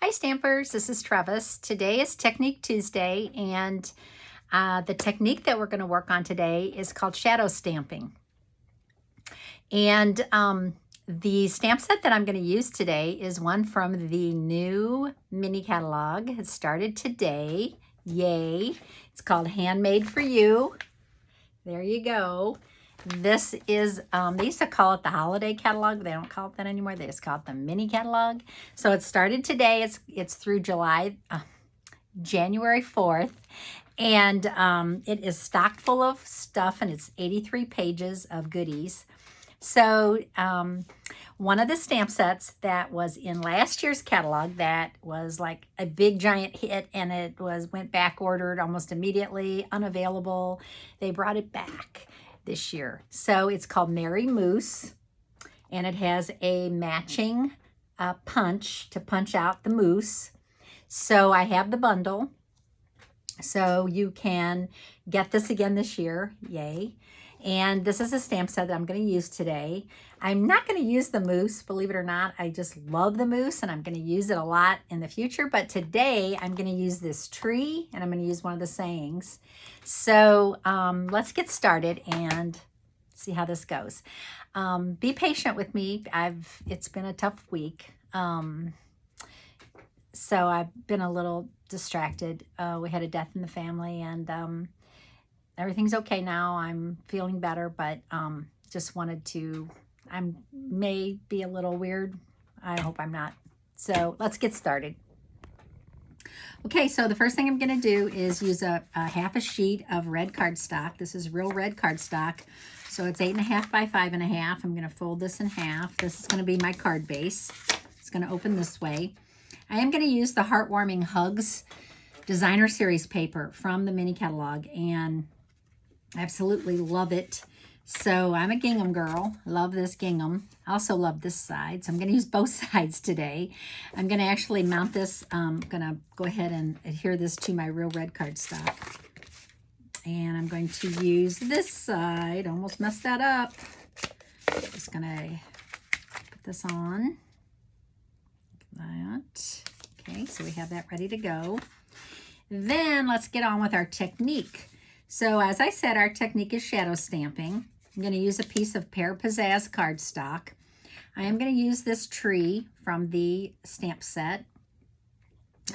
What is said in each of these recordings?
Hi Stampers, this is Trevis. Today is Technique Tuesday, and the technique that we're going to work on today is called shadow stamping. And the stamp set that I'm going to use today is one from the new mini catalog. It started today. Yay. It's called Handmade for You. There you go. This is, they used to call it the holiday catalog. They don't call it that anymore. They just call it the mini catalog. So it started today. It's through January 4th. And it is stocked full of stuff, and it's 83 pages of goodies. So one of the stamp sets that was in last year's catalog that was like a big giant hit, and it went back ordered almost immediately, unavailable. They brought it back this year. So it's called Merry Moose, and it has a matching punch to punch out the moose. So I have the bundle. So you can get this again this year. Yay. And this is a stamp set that I'm going to use today. I'm not going to use the moose, believe it or not. I just love the moose, and I'm going to use it a lot in the future. But today I'm going to use this tree, and I'm going to use one of the sayings. So let's get started and see how this goes. Be patient with me. It's been a tough week. So I've been a little distracted. We had a death in the family, and everything's okay now. I'm feeling better, but just wanted to, I may be a little weird. I hope I'm not. So let's get started. Okay, so the first thing I'm going to do is use a half a sheet of red cardstock. This is real red cardstock. So it's 8.5 by 5.5. I'm going to fold this in half. This is going to be my card base. It's going to open this way. I am going to use the Heartwarming Hugs Designer Series paper from the mini catalog, and I absolutely love it. So I'm a gingham girl. Love this gingham. I also love this side. So I'm going to use both sides today. I'm going to actually mount this. I'm going to go ahead and adhere this to my real red cardstock. And I'm going to use this side. Almost messed that up. Just going to put this on. Like that. Okay, so we have that ready to go. Then let's get on with our technique. So as I said, our technique is shadow stamping. I'm going to use a piece of Pear Pizzazz cardstock. I am going to use this tree from the stamp set.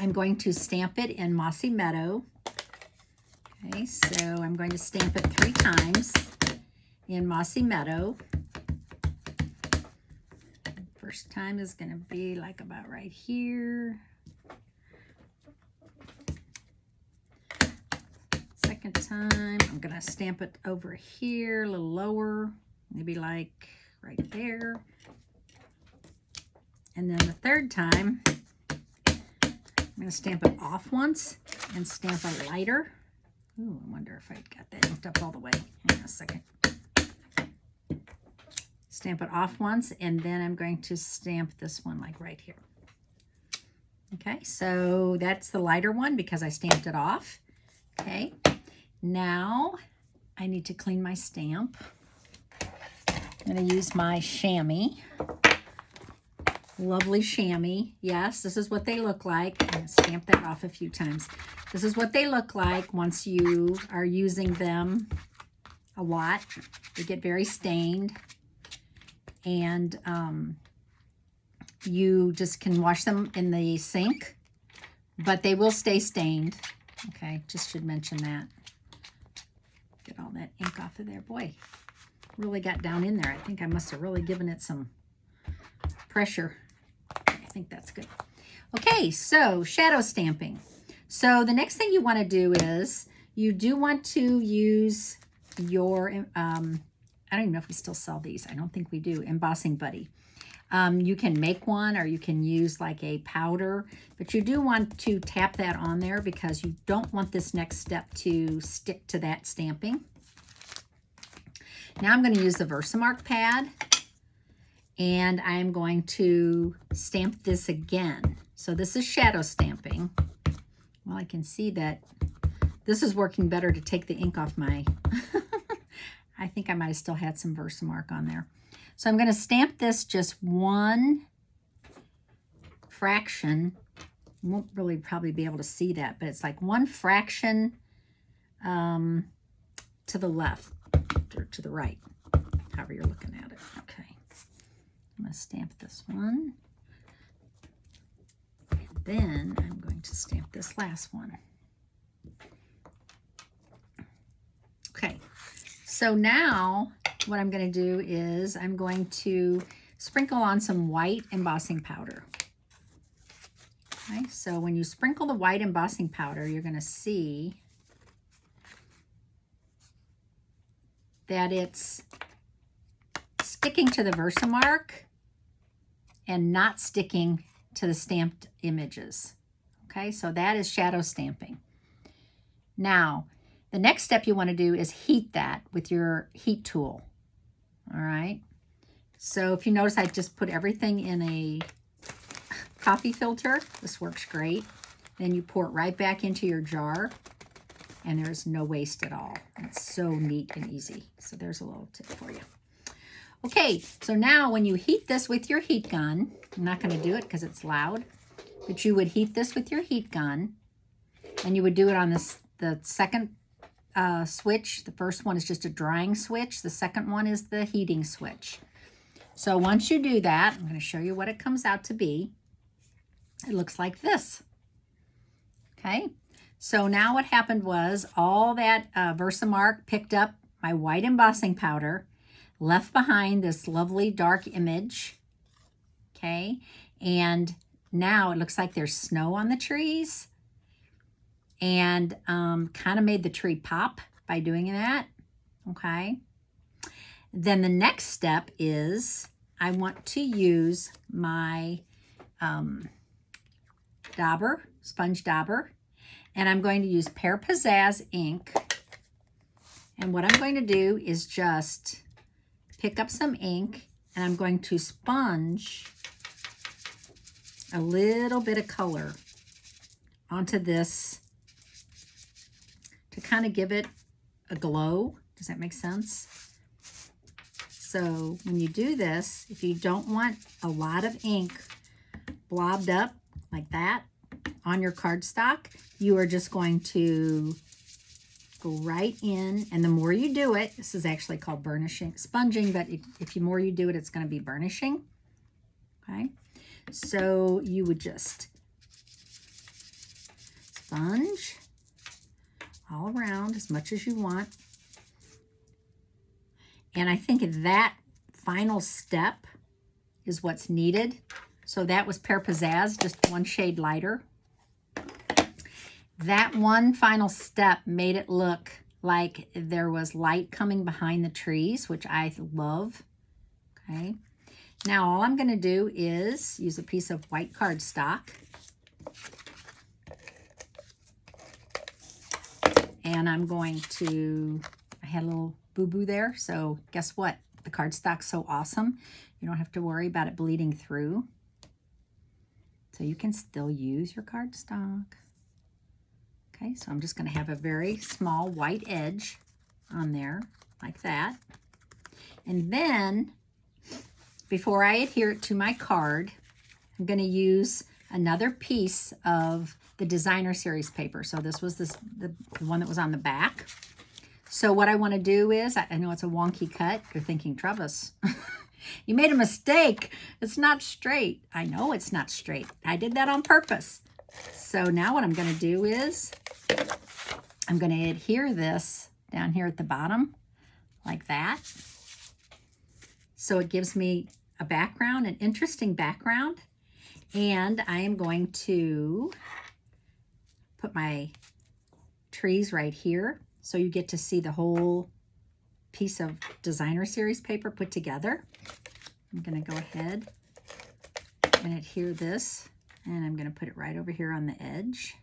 I'm going to stamp it in Mossy Meadow. Okay, so I'm going to stamp it 3 times in Mossy Meadow. First time is going to be like about right here. Second time, I'm going to stamp it over here, a little lower, maybe like right there. And then the third time, I'm going to stamp it off once and stamp a lighter. Ooh, I wonder if I got that inked up all the way. Hang on a second. Stamp it off once, and then I'm going to stamp this one like right here. Okay, so that's the lighter one because I stamped it off. Okay, now I need to clean my stamp. I'm going to use my chamois. Lovely chamois. Yes, this is what they look like. I'm going to stamp that off a few times. This is what they look like once you are using them a lot. They get very stained. And you just can wash them in the sink, but they will stay stained. Okay, just should mention that. Get all that ink off of there. Boy, really got down in there. I think I must have really given it some pressure. I think that's good. Okay, so shadow stamping. So the next thing you want to do is you do want to use your, I don't even know if we still sell these. I don't think we do. Embossing Buddy. You can make one, or you can use like a powder, but you do want to tap that on there because you don't want this next step to stick to that stamping. Now I'm going to use the Versamark pad, and I'm going to stamp this again. So this is shadow stamping. Well, I can see that this is working better to take the ink off my... I think I might have still had some Versamark on there. So I'm going to stamp this just one fraction won't really probably be able to see that, but it's like 1 fraction to the left or to the right, however you're looking at it. Okay, I'm going to stamp this one. And then I'm going to stamp this last one. Okay, so now what I'm going to do is I'm going to sprinkle on some white embossing powder. Okay, so when you sprinkle the white embossing powder, you're going to see that it's sticking to the Versamark and not sticking to the stamped images. Okay, so that is shadow stamping. Now, the next step you want to do is heat that with your heat tool. All right, so if you notice, I just put everything in a coffee filter. This works great. Then you pour it right back into your jar, and there's no waste at all. It's so neat and easy. So there's a little tip for you. Okay, so now when you heat this with your heat gun, I'm not going to do it because it's loud, but you would heat this with your heat gun, and you would do it on the second switch. The first one is just a drying switch. The second one is the heating switch. So once you do that, I'm going to show you what it comes out to be. It looks like this. Okay, so now what happened was all that Versamark picked up my white embossing powder, left behind this lovely dark image. Okay, and now it looks like there's snow on the trees, and kind of made the tree pop by doing that. Okay, then the next step is I want to use my sponge dauber, and I'm going to use Pear Pizzazz ink. And what I'm going to do is just pick up some ink, and I'm going to sponge a little bit of color onto this to kind of give it a glow. Does that make sense? So when you do this, if you don't want a lot of ink blobbed up like that on your cardstock, you are just going to go right in, and the more you do it, this is actually called burnishing, sponging, but if the more you do it, it's going to be burnishing. Okay, so you would just sponge all around as much as you want. And I think that final step is what's needed. So that was Pear Pizzazz, just 1 shade lighter. That one final step made it look like there was light coming behind the trees, which I love. Okay. Now all I'm going to do is use a piece of white cardstock. And I'm going to, I had a little boo-boo there, so guess what? The cardstock's so awesome, you don't have to worry about it bleeding through. So you can still use your cardstock. Okay, so I'm just going to have a very small white edge on there, like that. And then, before I adhere it to my card, I'm going to use another piece of the designer series paper. So this was the one that was on the back. So what I want to do is, I know it's a wonky cut. You're thinking, Trevis, you made a mistake. It's not straight. I know it's not straight. I did that on purpose. So now what I'm going to do is I'm going to adhere this down here at the bottom like that. So it gives me a background, an interesting background. And I am going to put my trees right here, so you get to see the whole piece of designer series paper put together. I'm going to go ahead and adhere this, and I'm going to put it right over here on the edge.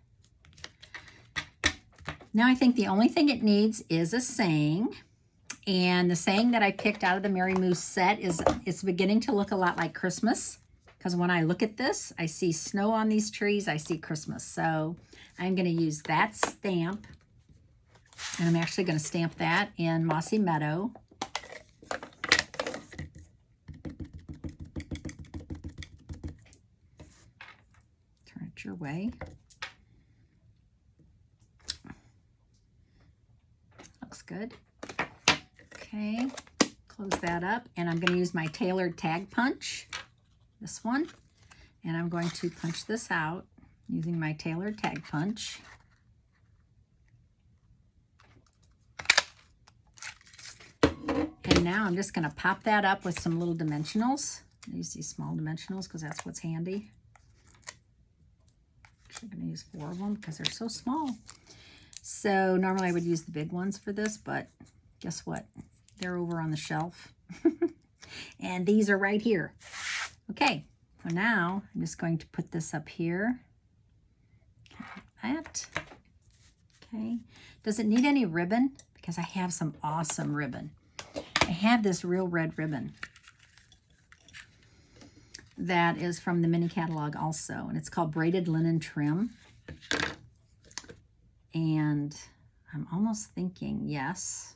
Now I think the only thing it needs is a saying, and the saying that I picked out of the Mary Moose set is, it's beginning to look a lot like Christmas, because when I look at this, I see snow on these trees, I see Christmas. So I'm going to use that stamp, and I'm actually going to stamp that in Mossy Meadow. Turn it your way. Looks good. Okay, close that up, and I'm going to use my tailored tag punch, this one, and I'm going to punch this out using my tailored tag punch. And now I'm just going to pop that up with some little dimensionals. I use these small dimensionals because that's what's handy. I'm going to use 4 of them because they're so small. So normally I would use the big ones for this, but guess what? They're over on the shelf. And these are right here. Okay, so now I'm just going to put this up here. Like that. Okay. Does it need any ribbon? Because I have some awesome ribbon. I have this real red ribbon that is from the mini catalog also, and it's called Braided Linen Trim. And I'm almost thinking yes,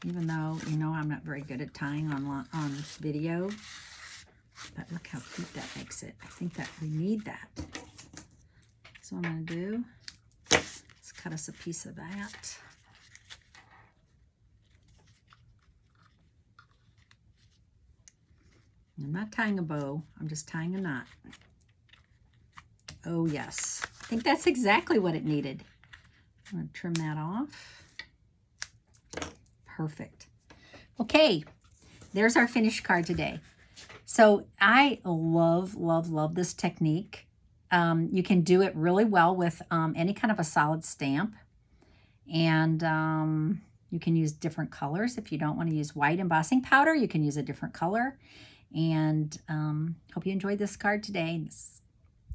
even though, you know, I'm not very good at tying on video, but look how cute that makes it. I think that we need that. So what I'm going to do is cut us a piece of that. I'm not tying a bow, I'm just tying a knot. Oh yes, I think that's exactly what it needed. I'm going to trim that off. Perfect. Okay, there's our finished card today. So I love, love, love this technique. You can do it really well with any kind of a solid stamp. And you can use different colors. If you don't want to use white embossing powder, you can use a different color. And hope you enjoyed this card today, this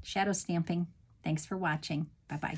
shadow stamping. Thanks for watching. Bye-bye.